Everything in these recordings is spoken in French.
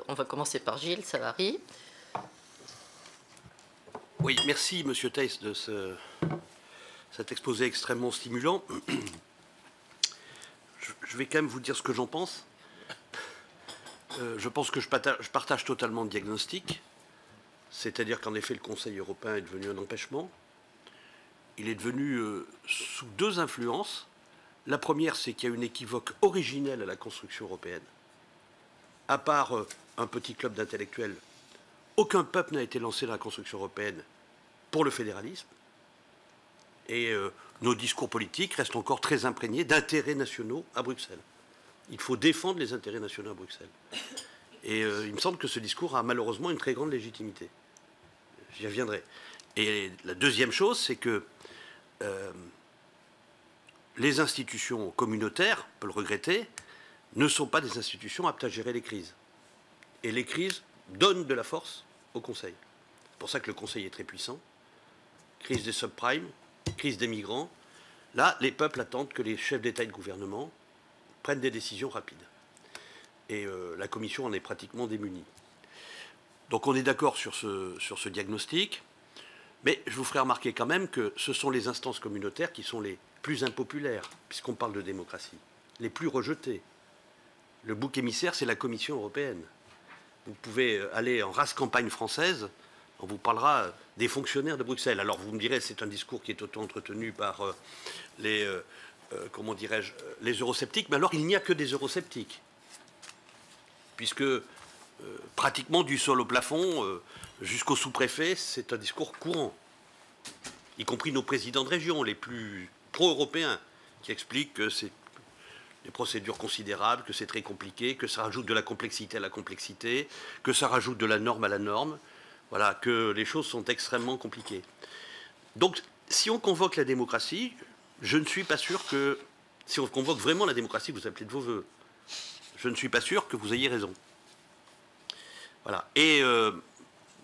on va commencer par Gilles Savary. Oui, merci Monsieur Theiss de cet exposé extrêmement stimulant. Je vais quand même vous dire ce que j'en pense. Je pense que je partage totalement le diagnostic, c'est-à-dire qu'en effet le Conseil européen est devenu un empêchement. Il est devenu sous deux influences. La première, c'est qu'il y a une équivoque originelle à la construction européenne. À part un petit club d'intellectuels, aucun peuple n'a été lancé dans la construction européenne pour le fédéralisme. Et nos discours politiques restent encore très imprégnés d'intérêts nationaux à Bruxelles. Il faut défendre les intérêts nationaux à Bruxelles. Et il me semble que ce discours a malheureusement une très grande légitimité. J'y reviendrai. Et la deuxième chose, c'est que les institutions communautaires, on peut le regretter, ne sont pas des institutions aptes à gérer les crises. Et les crises donnent de la force au Conseil. C'est pour ça que le Conseil est très puissant. Crise des subprimes, crise des migrants. Là, les peuples attendent que les chefs d'État et de gouvernement prennent des décisions rapides. Et la Commission en est pratiquement démunie. Donc on est d'accord sur ce diagnostic, mais je vous ferai remarquer quand même que ce sont les instances communautaires qui sont les plus impopulaires, puisqu'on parle de démocratie, les plus rejetées. Le bouc émissaire, c'est la Commission européenne. Vous pouvez aller en race campagne française, on vous parlera des fonctionnaires de Bruxelles. Alors vous me direz, c'est un discours qui est auto-entretenu par comment dirais-je, les eurosceptiques, mais alors il n'y a que des eurosceptiques. Puisque pratiquement du sol au plafond jusqu'au sous-préfet, c'est un discours courant. Y compris nos présidents de région, les plus pro-européens, qui expliquent que c'est des procédures considérables, que c'est très compliqué, que ça rajoute de la complexité à la complexité, que ça rajoute de la norme à la norme, voilà, que les choses sont extrêmement compliquées. Donc, si on convoque la démocratie, je ne suis pas sûr que... Si on convoque vraiment la démocratie, vous appelez de vos voeux, je ne suis pas sûr que vous ayez raison. Voilà. Et je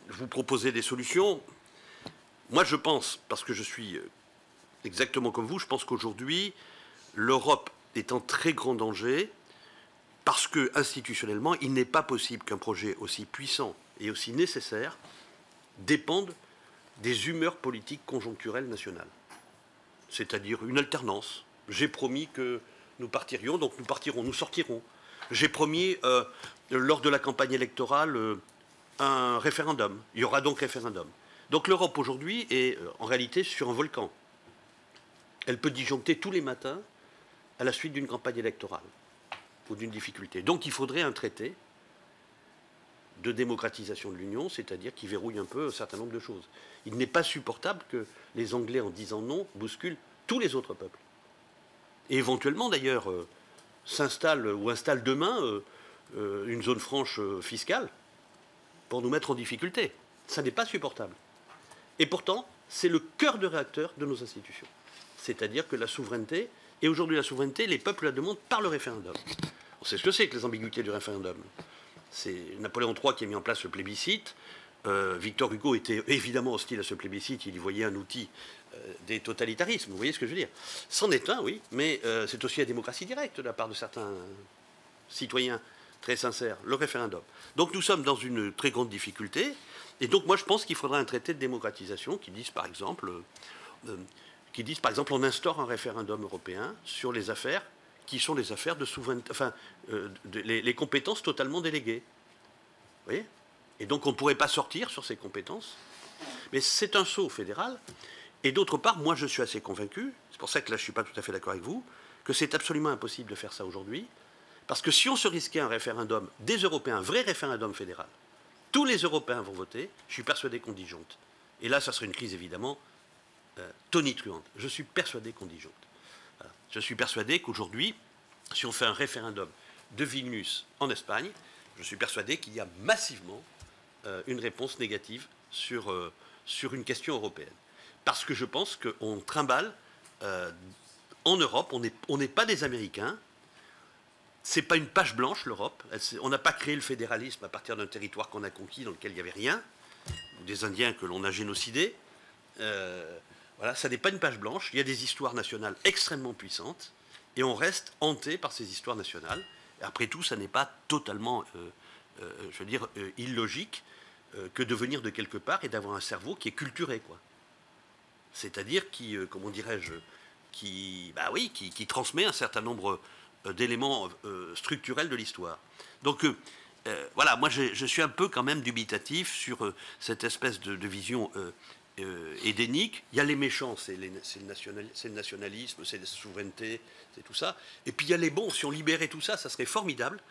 vous proposais des solutions. Moi, je pense, parce que je suis exactement comme vous, je pense qu'aujourd'hui, l'Europe est en très grand danger parce que, institutionnellement, il n'est pas possible qu'un projet aussi puissant et aussi nécessaire dépende des humeurs politiques conjoncturelles nationales. C'est-à-dire une alternance. J'ai promis que nous partirions, donc nous partirons, nous sortirons. J'ai promis, lors de la campagne électorale, un référendum. Il y aura donc référendum. Donc l'Europe aujourd'hui est en réalité sur un volcan. Elle peut disjoncter tous les matins à la suite d'une campagne électorale ou d'une difficulté. Donc il faudrait un traité de démocratisation de l'Union, c'est-à-dire qui verrouille un peu un certain nombre de choses. Il n'est pas supportable que les Anglais, en disant non, bousculent tous les autres peuples. Et éventuellement, d'ailleurs, s'installe ou installe demain une zone franche fiscale pour nous mettre en difficulté. Ça n'est pas supportable. Et pourtant, c'est le cœur de réacteur de nos institutions. C'est-à-dire que la souveraineté, et aujourd'hui la souveraineté, les peuples la demandent par le référendum. On sait ce que c'est que les ambiguïtés du référendum. C'est Napoléon III qui a mis en place le plébiscite. Victor Hugo était évidemment hostile à ce plébiscite, il y voyait un outil des totalitarismes, vous voyez ce que je veux dire. C'en est un, oui, mais c'est aussi la démocratie directe de la part de certains citoyens très sincères, le référendum. Donc nous sommes dans une très grande difficulté, et donc moi je pense qu'il faudra un traité de démocratisation qui dise par exemple, on instaure un référendum européen sur les affaires qui sont les affaires de souveraineté, enfin, les compétences totalement déléguées. Vous voyez ? Et donc on ne pourrait pas sortir sur ces compétences. Mais c'est un saut fédéral. Et d'autre part, moi je suis assez convaincu, c'est pour ça que là je ne suis pas tout à fait d'accord avec vous, que c'est absolument impossible de faire ça aujourd'hui. Parce que si on se risquait un référendum des Européens, un vrai référendum fédéral, tous les Européens vont voter, je suis persuadé qu'on disjoncte. Et là, ça serait une crise évidemment tonitruante. Je suis persuadé qu'on disjoncte. Voilà. Je suis persuadé qu'aujourd'hui, si on fait un référendum de Vilnius en Espagne, je suis persuadé qu'il y a massivement une réponse négative sur une question européenne. Parce que je pense qu'on trimballe en Europe, on n'est pas des Américains, c'est pas une page blanche l'Europe, on n'a pas créé le fédéralisme à partir d'un territoire qu'on a conquis dans lequel il n'y avait rien, ou des Indiens que l'on a génocidés. Voilà, ça n'est pas une page blanche, il y a des histoires nationales extrêmement puissantes, et on reste hanté par ces histoires nationales. Et après tout, ça n'est pas totalement je veux dire, illogique que de venir de quelque part et d'avoir un cerveau qui est culturé, quoi. C'est-à-dire qui, comment dirais-je, qui transmet un certain nombre d'éléments structurels de l'histoire. Donc voilà, moi je suis un peu quand même dubitatif sur cette espèce de vision édénique. Il y a les méchants, c'est le nationalisme, c'est la souveraineté, c'est tout ça. Et puis il y a les bons, si on libérait tout ça, ça serait formidable.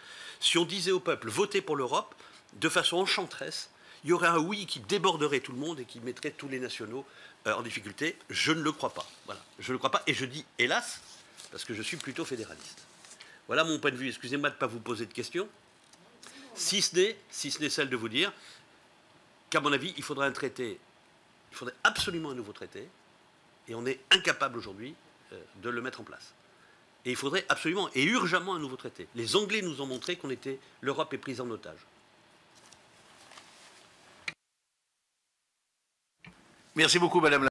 Si on disait au peuple, votez pour l'Europe, de façon enchanteresse, il y aurait un oui qui déborderait tout le monde et qui mettrait tous les nationaux en difficulté. Je ne le crois pas. Voilà. Je ne le crois pas. Et je dis hélas, parce que je suis plutôt fédéraliste. Voilà mon point de vue. Excusez-moi de ne pas vous poser de questions. Si ce n'est celle de vous dire qu'à mon avis, il faudrait un traité. Il faudrait absolument un nouveau traité. Et on est incapable aujourd'hui de le mettre en place. Et il faudrait absolument et urgemment un nouveau traité. Les Anglais nous ont montré l'Europe est prise en otage. Merci beaucoup, Madame